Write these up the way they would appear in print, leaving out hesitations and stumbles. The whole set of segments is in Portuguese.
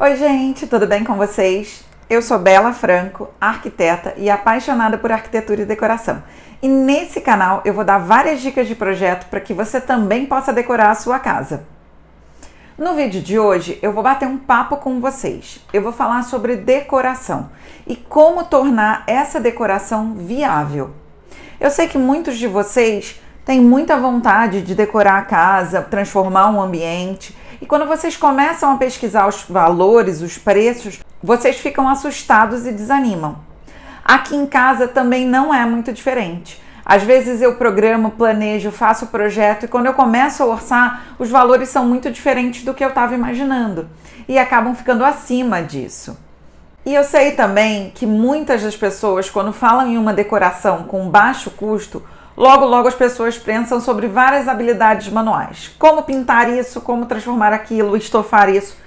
Oi gente, tudo bem com vocês? Eu sou Bela Franco, arquiteta e apaixonada por arquitetura e decoração. E nesse canal eu vou dar várias dicas de projeto para que você também possa decorar a sua casa. No vídeo de hoje eu vou bater um papo com vocês. Eu vou falar sobre decoração e como tornar essa decoração viável. Eu sei que muitos de vocês têm muita vontade de decorar a casa, transformar um ambiente. E quando vocês começam a pesquisar os valores, os preços, vocês ficam assustados e desanimam. Aqui em casa também não é muito diferente. Às vezes eu programo, planejo, faço o projeto e quando eu começo a orçar, os valores são muito diferentes do que eu estava imaginando e acabam ficando acima disso. E eu sei também que muitas das pessoas, quando falam em uma decoração com baixo custo, logo as pessoas pensam sobre várias habilidades manuais. Como pintar isso, como transformar aquilo, estofar isso.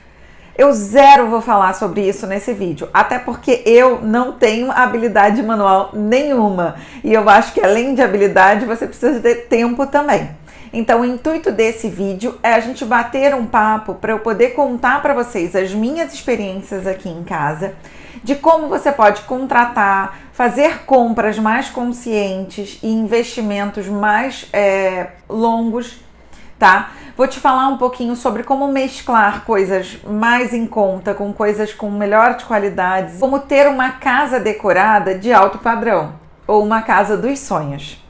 Eu zero vou falar sobre isso nesse vídeo, até porque eu não tenho habilidade manual nenhuma. E eu acho que além de habilidade, você precisa de tempo também. Então o intuito desse vídeo é a gente bater um papo para eu poder contar para vocês as minhas experiências aqui em casa, de como você pode contratar, fazer compras mais conscientes e investimentos mais longos, tá? Vou te falar um pouquinho sobre como mesclar coisas mais em conta com coisas com melhores qualidades, como ter uma casa decorada de alto padrão ou uma casa dos sonhos.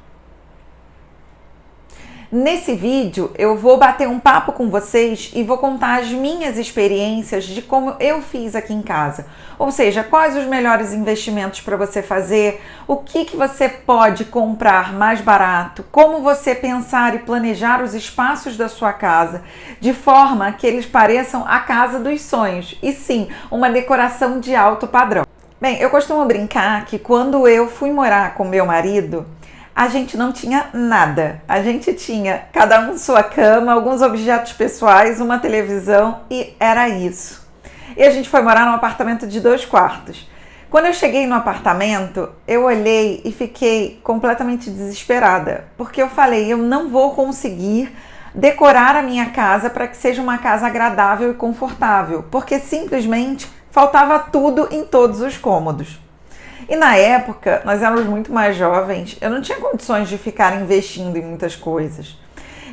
Nesse vídeo eu vou bater um papo com vocês e vou contar as minhas experiências de como eu fiz aqui em casa. Ou seja, quais os melhores investimentos para você fazer, o que você pode comprar mais barato, como você pensar e planejar os espaços da sua casa de forma que eles pareçam a casa dos sonhos e sim, uma decoração de alto padrão. Bem, eu costumo brincar que quando eu fui morar com meu marido, a gente não tinha nada. A gente tinha cada um sua cama, alguns objetos pessoais, uma televisão e era isso. E a gente foi morar num apartamento de 2 quartos. Quando eu cheguei no apartamento, eu olhei e fiquei completamente desesperada, porque eu falei, eu não vou conseguir decorar a minha casa para que seja uma casa agradável e confortável, porque simplesmente faltava tudo em todos os cômodos. E na época, nós éramos muito mais jovens, eu não tinha condições de ficar investindo em muitas coisas.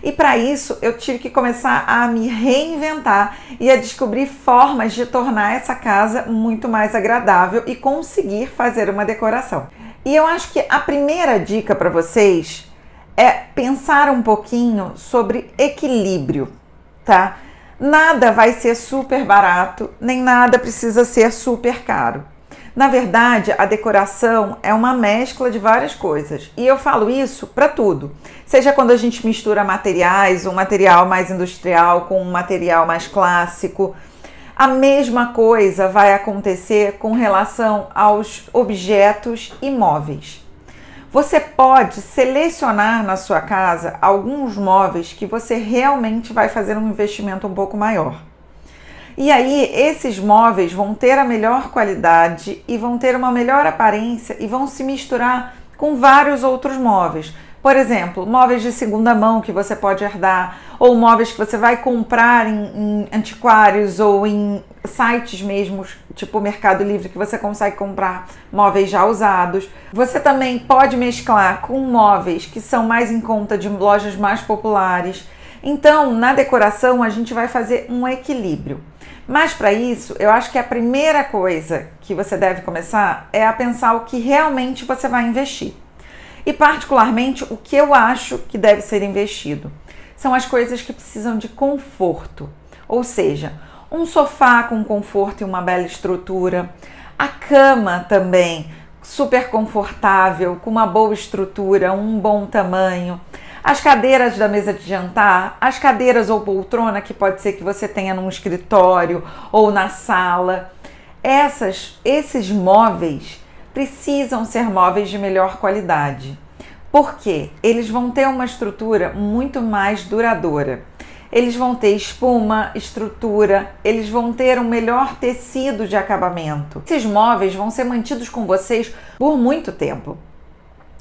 E para isso, eu tive que começar a me reinventar e a descobrir formas de tornar essa casa muito mais agradável e conseguir fazer uma decoração. E eu acho que a primeira dica para vocês é pensar um pouquinho sobre equilíbrio, tá? Nada vai ser super barato, nem nada precisa ser super caro. Na verdade, a decoração é uma mescla de várias coisas e eu falo isso para tudo. Seja quando a gente mistura materiais, um material mais industrial com um material mais clássico. A mesma coisa vai acontecer com relação aos objetos e móveis. Você pode selecionar na sua casa alguns móveis que você realmente vai fazer um investimento um pouco maior. E aí, esses móveis vão ter a melhor qualidade e vão ter uma melhor aparência e vão se misturar com vários outros móveis. Por exemplo, móveis de segunda mão que você pode herdar, ou móveis que você vai comprar em antiquários ou em sites mesmo, tipo Mercado Livre, que você consegue comprar móveis já usados. Você também pode mesclar com móveis que são mais em conta de lojas mais populares. Então, na decoração, a gente vai fazer um equilíbrio. Mas para isso, eu acho que a primeira coisa que você deve começar é a pensar o que realmente você vai investir. E particularmente, o que eu acho que deve ser investido são as coisas que precisam de conforto. Ou seja, um sofá com conforto e uma bela estrutura, a cama também super confortável, com uma boa estrutura, um bom tamanho. As cadeiras da mesa de jantar, as cadeiras ou poltrona que pode ser que você tenha num escritório ou na sala. Esses móveis precisam ser móveis de melhor qualidade. Por quê? Eles vão ter uma estrutura muito mais duradoura. Eles vão ter espuma, estrutura, eles vão ter um melhor tecido de acabamento. Esses móveis vão ser mantidos com vocês por muito tempo.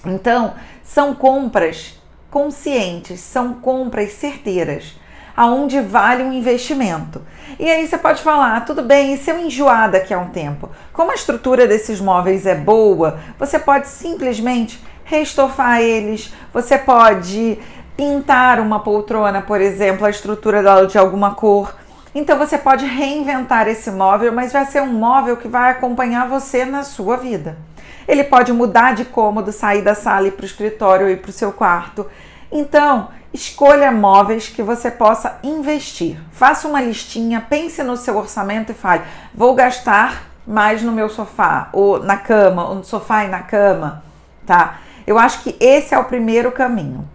Então, são compras conscientes, são compras certeiras. aonde vale um investimento. E aí você pode falar, tudo bem, e se eu enjoar daqui a um tempo? Como a estrutura desses móveis é boa, você pode simplesmente reestofar eles, você pode pintar uma poltrona, por exemplo, a estrutura dela de alguma cor. Então você pode reinventar esse móvel, mas vai ser um móvel que vai acompanhar você na sua vida. Ele pode mudar de cômodo, sair da sala e ir para o escritório e para o seu quarto. Então, escolha móveis que você possa investir. Faça uma listinha, pense no seu orçamento e fale, vou gastar mais no meu sofá, ou na cama, ou no sofá e na cama, tá? Eu acho que esse é o primeiro caminho.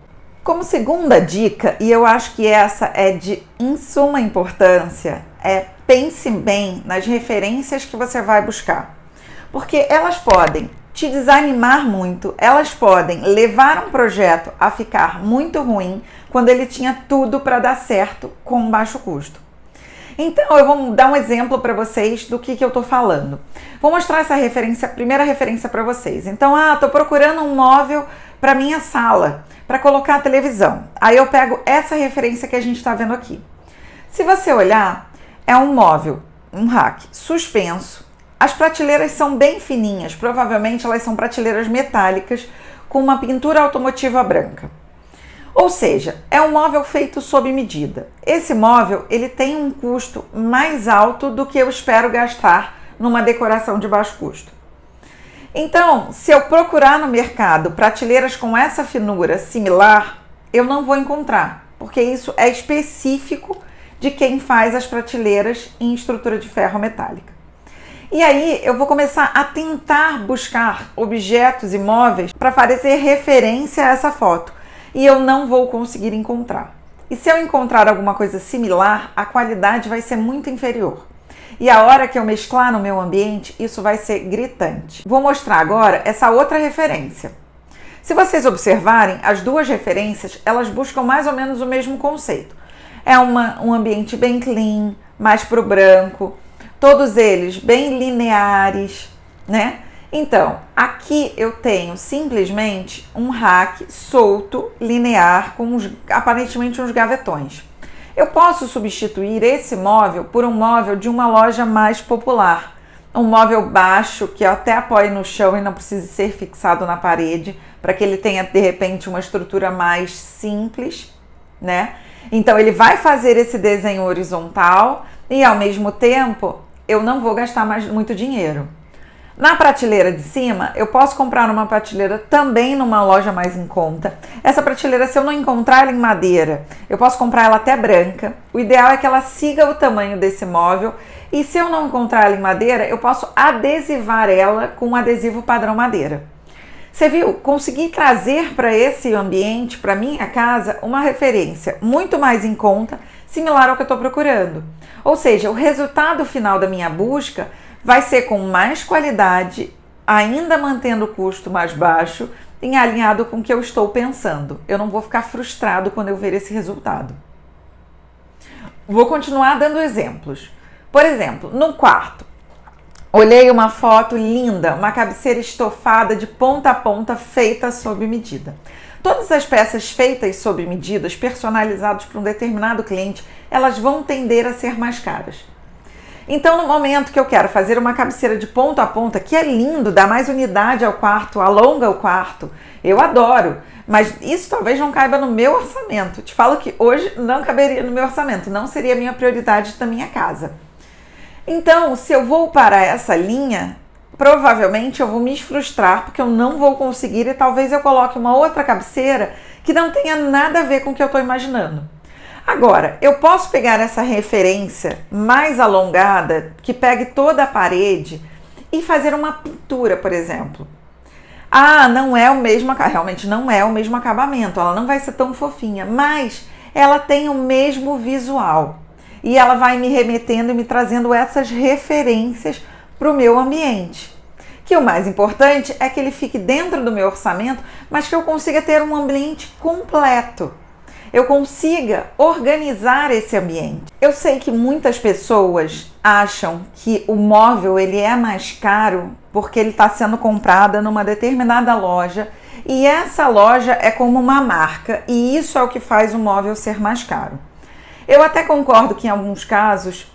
Como segunda dica, e eu acho que essa é de suma importância, é pense bem nas referências que você vai buscar. Porque elas podem te desanimar muito, elas podem levar um projeto a ficar muito ruim quando ele tinha tudo para dar certo com baixo custo. Então eu vou dar um exemplo para vocês do que eu estou falando. Vou mostrar essa referência, a primeira referência para vocês. Então, estou procurando um móvel para minha sala, para colocar a televisão. Aí eu pego essa referência que a gente está vendo aqui. Se você olhar, é um móvel, um rack suspenso. As prateleiras são bem fininhas, provavelmente elas são prateleiras metálicas com uma pintura automotiva branca. Ou seja, é um móvel feito sob medida. Esse móvel ele tem um custo mais alto do que eu espero gastar numa decoração de baixo custo. Então, se eu procurar no mercado prateleiras com essa finura similar, eu não vou encontrar, porque isso é específico de quem faz as prateleiras em estrutura de ferro metálica. E aí eu vou começar a tentar buscar objetos e móveis para fazer referência a essa foto. E eu não vou conseguir encontrar. E se eu encontrar alguma coisa similar, a qualidade vai ser muito inferior. E a hora que eu mesclar no meu ambiente, isso vai ser gritante. Vou mostrar agora essa outra referência. Se vocês observarem, as duas referências, elas buscam mais ou menos o mesmo conceito. É um ambiente bem clean, mais pro branco, todos eles bem lineares, né? Então, aqui eu tenho simplesmente um rack solto, linear, com aparentemente uns gavetões. Eu posso substituir esse móvel por um móvel de uma loja mais popular. Um móvel baixo, que eu até apoie no chão e não precise ser fixado na parede, para que ele tenha, de repente, uma estrutura mais simples, né? Então, ele vai fazer esse desenho horizontal e, ao mesmo tempo, eu não vou gastar mais muito dinheiro. Na prateleira de cima, eu posso comprar uma prateleira também numa loja mais em conta. Essa prateleira, se eu não encontrar ela em madeira, eu posso comprar ela até branca. O ideal é que ela siga o tamanho desse móvel. E se eu não encontrar ela em madeira, eu posso adesivar ela com um adesivo padrão madeira. Você viu? Consegui trazer para esse ambiente, para minha casa, uma referência muito mais em conta, similar ao que eu estou procurando. Ou seja, o resultado final da minha busca vai ser com mais qualidade, ainda mantendo o custo mais baixo, em alinhado com o que eu estou pensando. Eu não vou ficar frustrado quando eu ver esse resultado. Vou continuar dando exemplos. Por exemplo, no quarto, olhei uma foto linda, uma cabeceira estofada de ponta a ponta feita sob medida. Todas as peças feitas sob medidas, personalizadas para um determinado cliente, elas vão tender a ser mais caras. Então, no momento que eu quero fazer uma cabeceira de ponta a ponta, que é lindo, dá mais unidade ao quarto, alonga o quarto, eu adoro, mas isso talvez não caiba no meu orçamento. Te falo que hoje não caberia no meu orçamento, não seria a minha prioridade da minha casa. Então, se eu vou para essa linha, provavelmente eu vou me frustrar, porque eu não vou conseguir e talvez eu coloque uma outra cabeceira que não tenha nada a ver com o que eu estou imaginando. Agora, eu posso pegar essa referência mais alongada, que pegue toda a parede, e fazer uma pintura, por exemplo. Não é o mesmo, realmente não é o mesmo acabamento, ela não vai ser tão fofinha, mas ela tem o mesmo visual. E ela vai me remetendo e me trazendo essas referências para o meu ambiente. Que o mais importante é que ele fique dentro do meu orçamento, mas que eu consiga ter um ambiente completo. Eu consiga organizar esse ambiente. Eu sei que muitas pessoas acham que o móvel ele é mais caro porque ele está sendo comprado numa determinada loja e essa loja é como uma marca e isso é o que faz o móvel ser mais caro. Eu até concordo que em alguns casos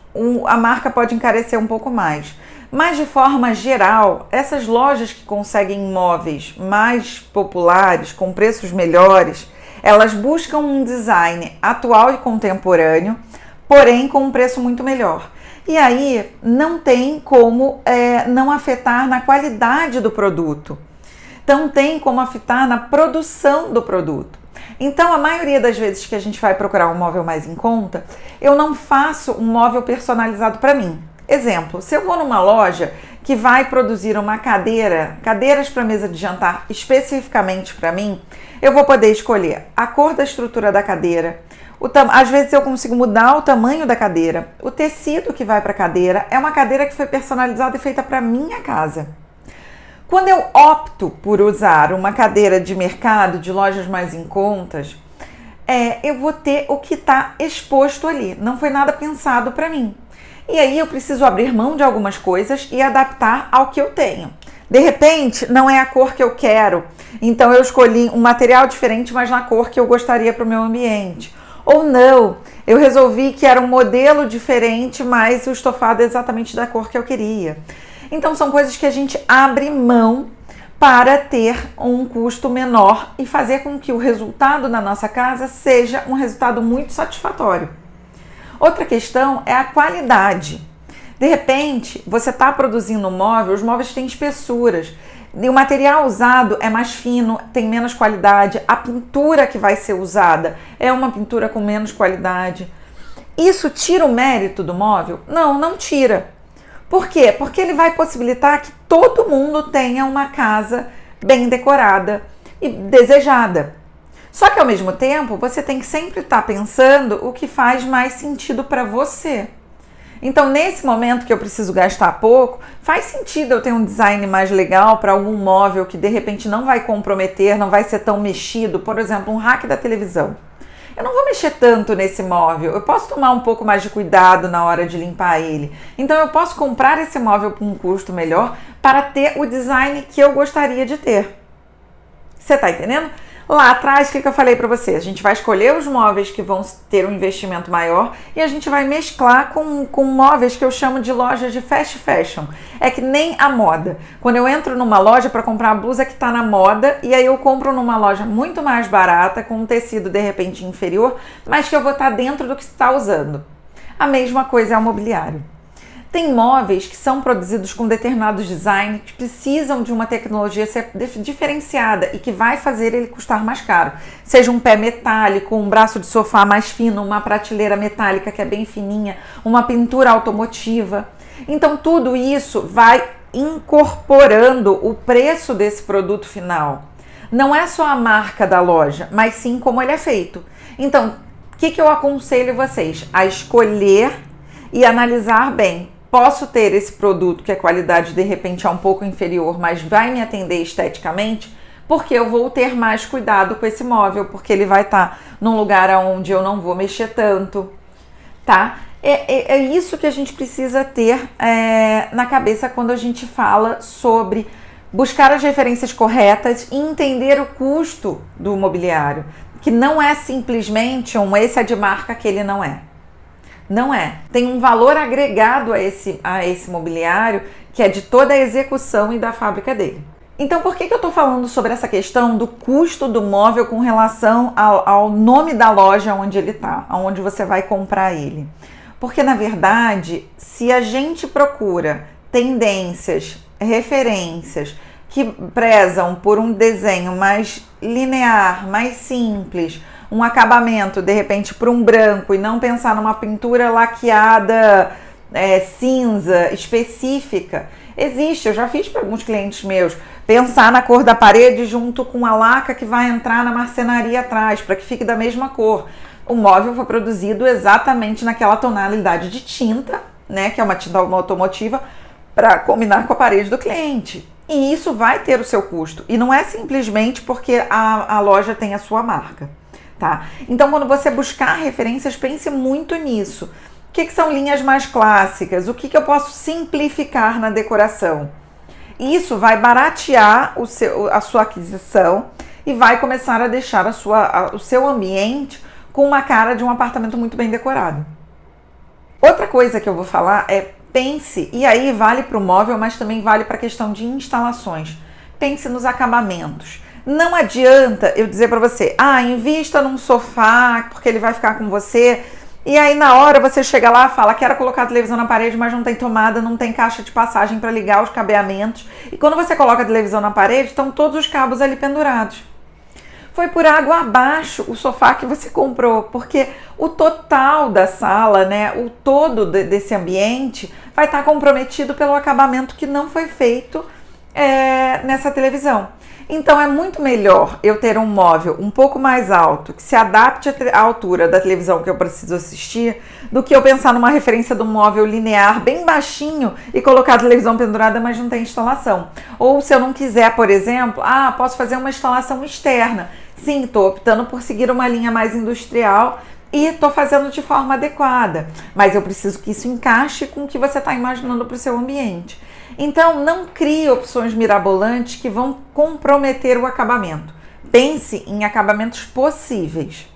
a marca pode encarecer um pouco mais, mas de forma geral, essas lojas que conseguem imóveis mais populares, com preços melhores, elas buscam um design atual e contemporâneo, porém com um preço muito melhor. E aí não tem como não afetar na qualidade do produto. Então tem como afetar na produção do produto. Então, a maioria das vezes que a gente vai procurar um móvel mais em conta, eu não faço um móvel personalizado para mim. Exemplo, se eu vou numa loja que vai produzir uma cadeiras para mesa de jantar especificamente para mim, eu vou poder escolher a cor da estrutura da cadeira, às vezes eu consigo mudar o tamanho da cadeira, o tecido que vai para a cadeira, é uma cadeira que foi personalizada e feita para minha casa. Quando eu opto por usar uma cadeira de mercado, de lojas mais em contas, eu vou ter o que está exposto ali. Não foi nada pensado para mim. E aí eu preciso abrir mão de algumas coisas e adaptar ao que eu tenho. De repente, não é a cor que eu quero. Então eu escolhi um material diferente, mas na cor que eu gostaria para o meu ambiente. Ou não, eu resolvi que era um modelo diferente, mas o estofado é exatamente da cor que eu queria. Então são coisas que a gente abre mão para ter um custo menor e fazer com que o resultado na nossa casa seja um resultado muito satisfatório. Outra questão é a qualidade. De repente, você está produzindo um móvel, os móveis têm espessuras, e o material usado é mais fino, tem menos qualidade, a pintura que vai ser usada é uma pintura com menos qualidade. Isso tira o mérito do móvel? Não, não tira. Por quê? Porque ele vai possibilitar que todo mundo tenha uma casa bem decorada e desejada. Só que ao mesmo tempo, você tem que sempre estar pensando o que faz mais sentido para você. Então, nesse momento que eu preciso gastar pouco, faz sentido eu ter um design mais legal para algum móvel que de repente não vai comprometer, não vai ser tão mexido, por exemplo, um rack da televisão. Eu não vou mexer tanto nesse móvel, eu posso tomar um pouco mais de cuidado na hora de limpar ele. Então eu posso comprar esse móvel com um custo melhor para ter o design que eu gostaria de ter. Você está entendendo? Lá atrás, o que eu falei para você? A gente vai escolher os móveis que vão ter um investimento maior e a gente vai mesclar com móveis que eu chamo de lojas de fast fashion. É que nem a moda. Quando eu entro numa loja para comprar a blusa que está na moda e aí eu compro numa loja muito mais barata, com um tecido de repente inferior, mas que eu vou estar dentro do que você está usando. A mesma coisa é o mobiliário. Tem móveis que são produzidos com determinados designs que precisam de uma tecnologia diferenciada e que vai fazer ele custar mais caro. Seja um pé metálico, um braço de sofá mais fino, uma prateleira metálica que é bem fininha, uma pintura automotiva. Então tudo isso vai incorporando o preço desse produto final. Não é só a marca da loja, mas sim como ele é feito. Então, o que eu aconselho vocês? A escolher e analisar bem. Posso ter esse produto que a qualidade de repente é um pouco inferior, mas vai me atender esteticamente, porque eu vou ter mais cuidado com esse móvel, porque ele vai estar num lugar onde eu não vou mexer tanto, tá? É isso que a gente precisa ter na cabeça quando a gente fala sobre buscar as referências corretas e entender o custo do mobiliário, que não é simplesmente esse é de marca que ele não é. Não é. Tem um valor agregado a esse mobiliário que é de toda a execução e da fábrica dele. Então, por que eu estou falando sobre essa questão do custo do móvel com relação ao nome da loja onde ele está, onde você vai comprar ele? Porque, na verdade, se a gente procura tendências, referências que prezam por um desenho mais linear, mais simples, um acabamento, de repente, para um branco e não pensar numa pintura laqueada cinza específica, existe. Eu já fiz para alguns clientes meus pensar na cor da parede junto com a laca que vai entrar na marcenaria atrás, para que fique da mesma cor. O móvel foi produzido exatamente naquela tonalidade de tinta, né, que é uma tinta automotiva, para combinar com a parede do cliente. E isso vai ter o seu custo. E não é simplesmente porque a loja tem a sua marca. Tá? Então, quando você buscar referências, pense muito nisso. O que são linhas mais clássicas? O que eu posso simplificar na decoração? Isso vai baratear a sua aquisição e vai começar a deixar o seu ambiente com uma cara de um apartamento muito bem decorado. Outra coisa que eu vou falar é pense, e aí vale para o móvel, mas também vale para a questão de instalações. Pense nos acabamentos. Não adianta eu dizer para você, invista num sofá, porque ele vai ficar com você. E aí na hora você chega lá e fala, quero colocar a televisão na parede, mas não tem tomada, não tem caixa de passagem para ligar os cabeamentos. E quando você coloca a televisão na parede, estão todos os cabos ali pendurados. Foi por água abaixo o sofá que você comprou, porque o total da sala, né, o todo desse ambiente vai estar comprometido pelo acabamento que não foi feito nessa televisão. Então é muito melhor eu ter um móvel um pouco mais alto, que se adapte à altura da televisão que eu preciso assistir, do que eu pensar numa referência de um móvel linear bem baixinho e colocar a televisão pendurada, mas não tem instalação. Ou se eu não quiser, por exemplo, posso fazer uma instalação externa. Sim, estou optando por seguir uma linha mais industrial e estou fazendo de forma adequada, mas eu preciso que isso encaixe com o que você está imaginando para o seu ambiente. Então, não crie opções mirabolantes que vão comprometer o acabamento. Pense em acabamentos possíveis.